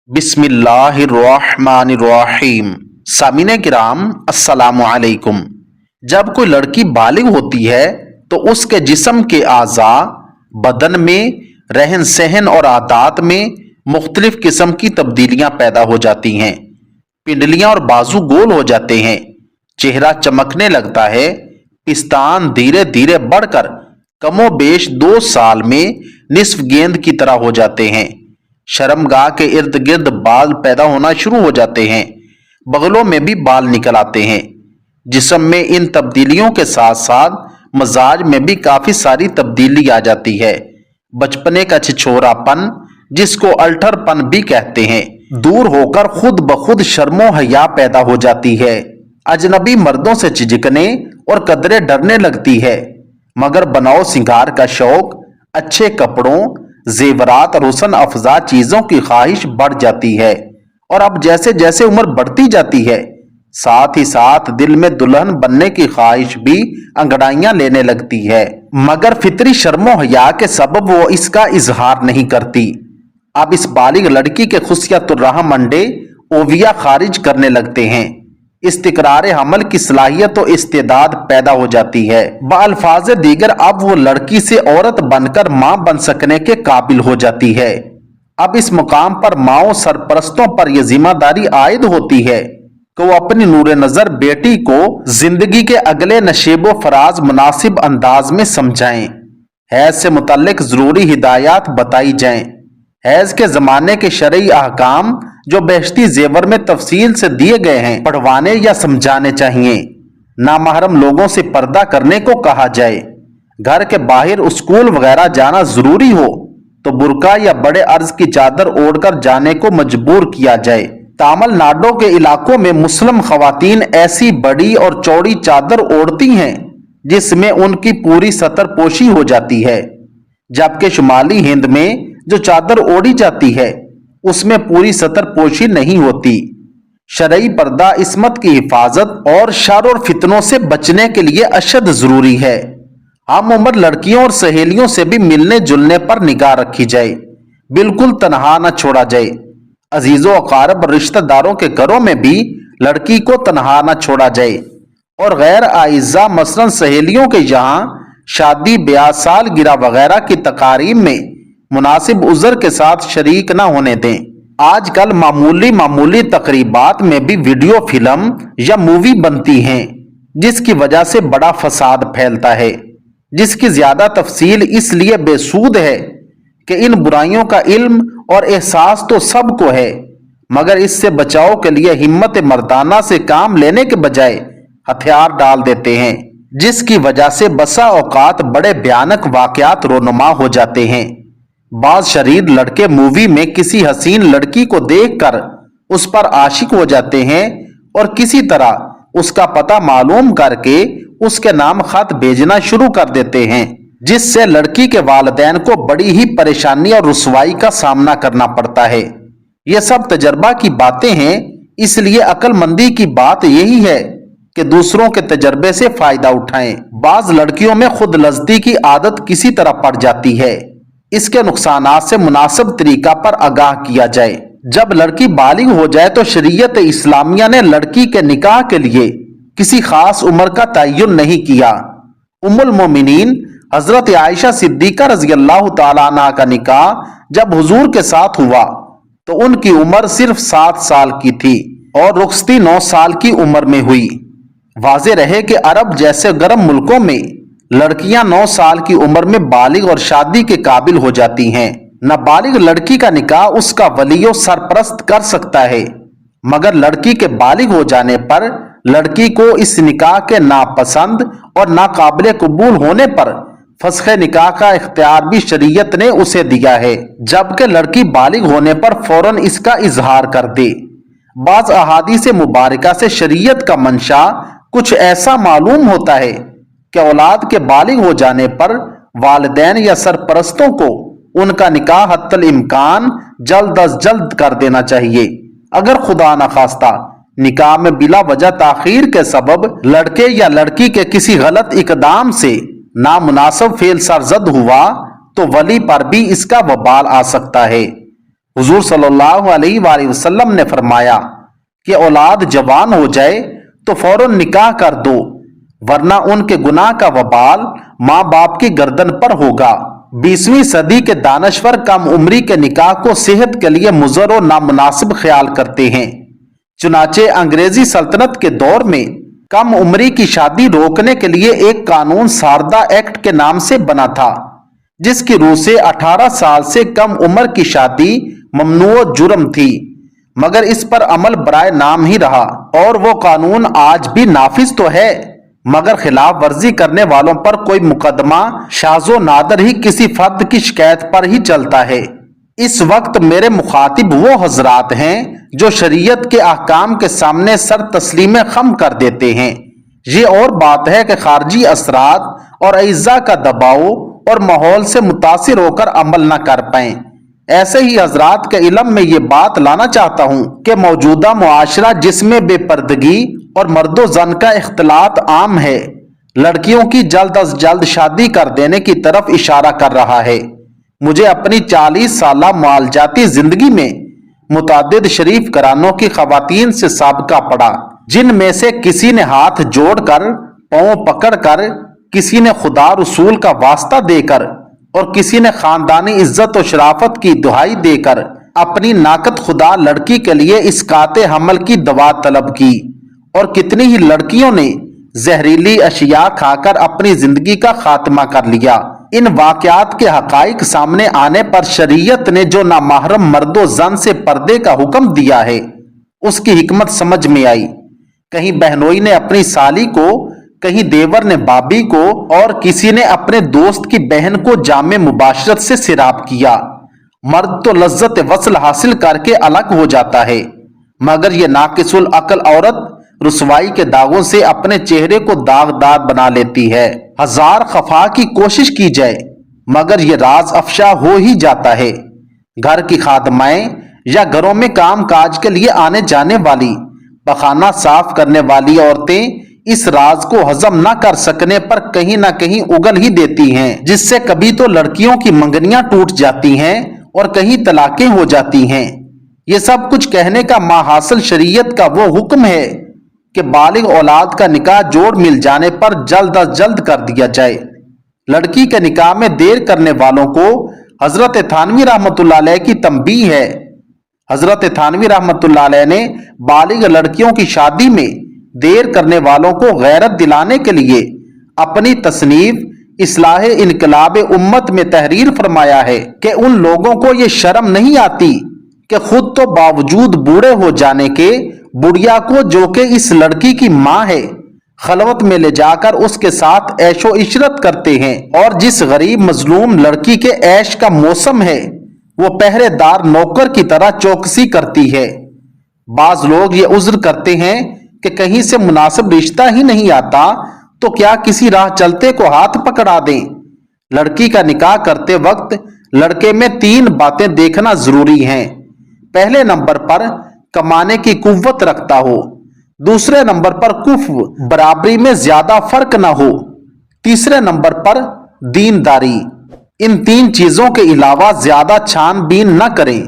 बिस्मिल्लाहिर्रहमानिर्रहीम। सामीने किराम अस्सलामु अलैकुम। जब कोई लड़की बालिग होती है तो उसके जिस्म के आज़ा, बदन में, रहन सहन और आदत में मुख्तलिफ किस्म की तब्दीलियां पैदा हो जाती हैं। पिंडलियां और बाजू गोल हो जाते हैं, चेहरा चमकने लगता है, पिस्तान धीरे धीरे बढ़कर कमोबेश 2 साल में निस्फ गेंद की तरह हो जाते हैं। शर्मगाह के इर्द गिर्द बाल पैदा होना शुरू हो जाते हैं, बगलों में भी बाल निकल आते हैं। जिस्म में इन तब्दीलियों के साथ साथ मजाज में भी काफी सारी तब्दीली आ जाती है। बचपने का छिछोरापन, जिसको अल्ठरपन भी कहते हैं, दूर होकर खुद ब खुद शर्मो हया पैदा हो जाती है। अजनबी मर्दों से झिझकने और कदरे डरने लगती है, मगर बनाओ सिंगार का शौक, अच्छे कपड़ों, जेवरात और हुस्न अफजा चीजों की ख्वाहिश बढ़ जाती है। और अब जैसे जैसे उम्र बढ़ती जाती है, साथ ही साथ दिल में दुल्हन बनने की ख्वाहिश भी अंगड़ाइयां लेने लगती है, मगर फितरी शर्मो हया के सबब वो इसका इजहार नहीं करती। अब इस बालिग लड़की के खुशियतुर्रहम अंडे ओविया खारिज करने लगते हैं। इस्तिकरार हमल की सलाहियत और इस्तेदाद पैदा हो जाती है। बाल्फाज दीगर अब वो लड़की से औरत बनकर मां बन सकने के काबिल हो जाती है। अब इस मुकाम पर माओ सरपरस्तों पर यह जिम्मेदारी आयद होती है कि वो अपनी नूर नजर बेटी को जिंदगी के अगले नशेबो फराज मुनासिब अंदाज में समझाएं। हैज से मुतल्लिक जरूरी हिदायत बताई जाएं। हैज के जमाने के शरई अहकाम जो बेहश्ती जेवर में तफसील से दिए गए हैं पढ़वाने या समझाने चाहिए। नामहरम लोगों से पर्दा करने को कहा जाए। घर के बाहर स्कूल वगैरह जाना जरूरी हो तो बुरका या बड़े अर्ज की चादर ओढ़कर जाने को मजबूर किया जाए। तमिलनाडु के इलाकों में मुस्लिम खवातीन ऐसी बड़ी और चौड़ी चादर ओढ़ती हैं जिसमें उनकी पूरी सतर पोशी हो जाती है, जबकि शुमाली हिंद में जो चादर ओढ़ी जाती है उसमें पूरी सतर पोशी नहीं होती। शरई पर्दा इस्मत की हिफाजत और शर और फितनों से बचने के लिए अशद जरूरी है। हम उम्र लड़कियों और सहेलियों से भी मिलने जुलने पर निगाह रखी जाए, बिल्कुल तनहा न छोड़ा जाए। अजीजों अकारब रिश्तेदारों के घरों में भी लड़की को तनहा न छोड़ा जाए और गैर आइजा मसलन सहेलियों के यहाँ शादी, ब्याह, सालगिरह वगैरह की तकारीब में मुनासिब उज़र के साथ शरीक न होने दें। आजकल मामूली तकरीबात में भी वीडियो फिल्म या मूवी बनती हैं, जिसकी वजह से बड़ा फसाद फैलता है, जिसकी ज्यादा तफसील इसलिए बेसूद है कि इन बुराइयों का इल्म और एहसास तो सबको है, मगर इससे बचाव के लिए हिम्मत मर्दाना से काम लेने के बजाय हथियार डाल देते हैं, जिसकी वजह से बसा औकात बड़े भयानक वाकयात रोनुमा हो जाते हैं। बाज शरीर लड़के मूवी में किसी हसीन लड़की को देखकर उस पर आशिक हो जाते हैं और किसी तरह उसका पता मालूम करके उसके नाम खत भेजना शुरू कर देते हैं, जिससे लड़की के वालिदैन को बड़ी ही परेशानी और रुसवाई का सामना करना पड़ता है। ये सब तजर्बा की बातें हैं, इसलिए अक्लमंदी की बात यही है कि दूसरों के तजर्बे से फायदा उठाएं। बाज लड़कियों में खुद लज्जती की आदत किसी तरह पड़ जाती है, इसके नुकसानात से मुनासिब तरीका पर आगाह किया जाए। जब लड़की बालिग हो जाए तो शरीयत इस्लामिया ने लड़की के निकाह के लिए किसी खास उम्र का तय्युन नहीं किया। उम्मुल मोमिनीन हजरत आयशा सिद्दीका रज़ी अल्लाह तआला अन्हा का निकाह जब हुजूर के साथ हुआ तो उनकी उम्र सिर्फ 7 साल की थी और रुखसती 9 साल की उम्र में हुई। वाज़े रहे कि अरब जैसे गर्म मुल्कों में लड़कियां 9 साल की उम्र में बालिग और शादी के काबिल हो जाती हैं। नाबालिग लड़की का निकाह उसका वलियो सरपरस्त कर सकता है, मगर लड़की के बालिग हो जाने पर लड़की को इस निकाह के नापसंद और नाकाबिले कबूल होने पर फस्खे निकाह का इख्तियार भी शरीयत ने उसे दिया है, जबकि लड़की बालिग होने पर फौरन इसका इजहार कर दे। बाज अहादीस मुबारका से शरीयत का मंशा कुछ ऐसा मालूम होता है कि औलाद के बालिग हो जाने पर वालिदैन या सरपरस्तों को उनका निकाह हत्तल इम्कान जल्द अज जल्द कर देना चाहिए। अगर खुदा न खास्ता निकाह में बिला वजह ताखीर के सबब लड़के या लड़की के किसी गलत इकदाम से नामुनासिब फेल सरजद हुआ तो वली पर भी इसका वबाल आ सकता है। हुजूर सल्लल्लाहु अलैहि वसल्लम ने फरमाया कि औलाद जवान हो जाए तो फौरन निकाह कर दो, वरना उनके गुनाह का वबाल माँ बाप की गर्दन पर होगा। 20वीं सदी के दानश्वर कम उम्री के निकाह को सेहत के लिए मुज़र और नामुनासिब ख्याल करते हैं। चुनाचे अंग्रेजी सल्तनत के दौर में कम उम्री की शादी रोकने के लिए एक कानून सारदा एक्ट के नाम से बना था, जिसकी रूह से 18 साल से कम उम्र की शादी ममनूअ जुर्म थी, मगर इस पर अमल बराए नाम ही रहा और वो कानून आज भी नाफिज तो है, मगर खिलाफ वर्जी करने वालों पर कोई मुकदमा शाज़ो नादर ही किसी फर्द की शिकायत पर ही चलता है। इस वक्त मेरे मुखातिब वो हजरात हैं जो शरीयत के अहकाम के सामने सर तस्लीम खम कर देते हैं। ये और बात है कि खारजी असरात और अइज़ा का दबाव और माहौल से मुतासिर होकर अमल न कर पाएं। ऐसे ही हजरात के इल्म में ये बात लाना चाहता हूँ कि मौजूदा मुआशरा जिसमें बेपर्दगी और मर्दो जन का इख्तलात आम है, लड़कियों की जल्द अज जल्द शादी कर देने की तरफ इशारा कर रहा है। मुझे अपनी 40 साला मुआलजाती जिंदगी में मुतादिद शरीफ घरानों की खवातीन से साबका पड़ा, जिनमें से किसी ने हाथ जोड़कर, पांव पकड़कर, किसी ने खुदा रसूल का वास्ता देकर और किसी ने खानदानी इज्जत और शराफत की दुहाई देकर अपनी नाकत खुदा लड़की के लिए इसकाते हमल की दवा तलब की, और कितनी ही लड़कियों ने जहरीली अशिया खाकर अपनी जिंदगी का खात्मा कर लिया। इन वाकयात के हकाइक सामने आने पर शरीयत ने जो नामहरम मर्दो जन से पर्दे का हुक्म दिया है, उसकी हिकमत समझ में आई। कहीं बहनोई ने अपनी साली को, कहीं देवर ने बाबी को, और किसी ने अपने दोस्त की बहन को जामे मुबाशरत से सिराब किया। मर्द तो लज्जत वसल हासिल करके अलग हो जाता है, मगर यह नाकिसुल अकल औरत रुसवाई के दागों से अपने चेहरे को दागदार बना लेती है। हजार खफा की कोशिश की जाए मगर ये राज अफशा हो ही जाता है। घर की खादमाएं या घरों में काम काज के लिए आने जाने वाली, पखाना साफ करने वाली औरतें इस राज को हजम न कर सकने पर कहीं ना कहीं उगल ही देती हैं, जिससे कभी तो लड़कियों की मंगनियां टूट जाती हैं और कहीं तलाकें हो जाती हैं। ये सब कुछ कहने का माहासिल शरीयत का वो हुक्म है कि बालिग औलाद का निकाह जोड़ मिल जाने पर जल्द अज जल्द कर दिया जाए। लड़की के निकाह में देर करने वालों को हजरत थानवी रहमतुल्लाह अलैह की तंबीह है। हजरत थानवी रहमतुल्लाह अलैह ने बालिग लड़कियों की शादी में देर करने वालों को गैरत दिलाने के लिए अपनी तसनीफ इस्लाह इनकलाब उम्मत में तहरीर फरमाया है कि उन लोगों को ये शर्म नहीं आती कि खुद तो बावजूद बूढ़े हो जाने के बुढ़िया को, जो कि इस लड़की की माँ है, खलवत में ले जाकर उसके साथ ऐशो इशरत करते हैं, और जिस गरीब मजलूम लड़की के ऐश का मौसम है वो पहरेदार नौकर की तरह चौकसी करती है। बाज लोग ये उज्र करते हैं कि कहीं से मुनासिब रिश्ता ही नहीं आता तो क्या किसी राह चलते को हाथ पकड़ा दें। लड़की का निकाह करते वक्त लड़के में 3 बातें देखना जरूरी हैं। पहले नंबर पर कमाने की कुव्वत रखता हो, दूसरे नंबर पर कुफ बराबरी में ज्यादा फर्क ना हो, तीसरे नंबर पर दीनदारी। इन 3 चीजों के अलावा ज्यादा छानबीन न करें।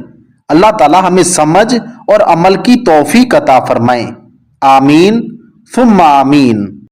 अल्लाह ताला हमें समझ और अमल की तौफीक अता फरमाए। आमीन सुम्मा आमीन।